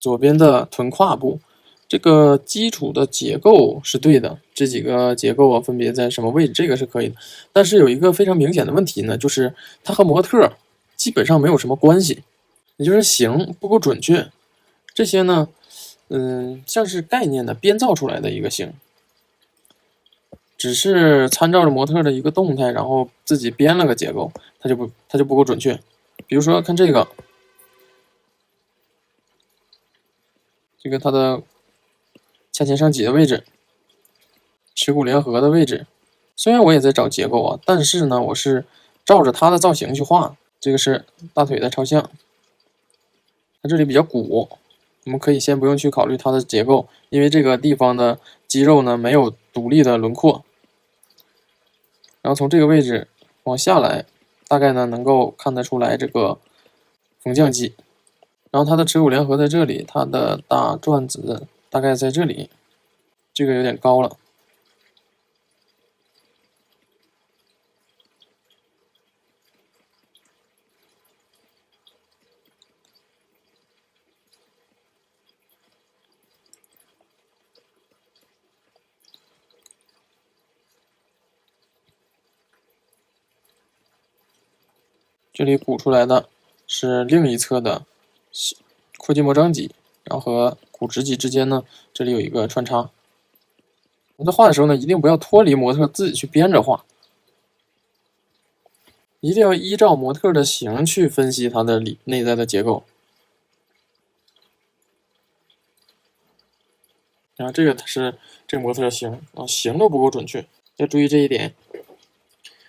左边的臀胯部，这个基础的结构是对的，这几个结构啊分别在什么位置，这个是可以的。但是有一个非常明显的问题呢，就是它和模特基本上没有什么关系，也就是形不够准确。这些呢，像是概念的编造出来的一个形，只是参照着模特的一个动态，然后自己编了个结构，它就不够准确。比如说看这个它的髂前上棘的位置，耻骨联合的位置，虽然我也在找结构啊，但是呢，我是照着它的造型去画。这个是大腿的朝向，它这里比较鼓，我们可以先不用去考虑它的结构，因为这个地方的肌肉呢没有独立的轮廓。然后从这个位置往下来，大概呢能够看得出来这个缝降肌。然后它的耻骨联合在这里，它的大转子大概在这里，这个有点高了。这里鼓出来的是另一侧的阔筋膜张肌，然后和股直肌之间呢，这里有一个穿插。我们在画的时候呢，一定不要脱离模特自己去编着画，一定要依照模特的形去分析它的内在的结构。然后这个是这个模特的形啊，形都不够准确，要注意这一点。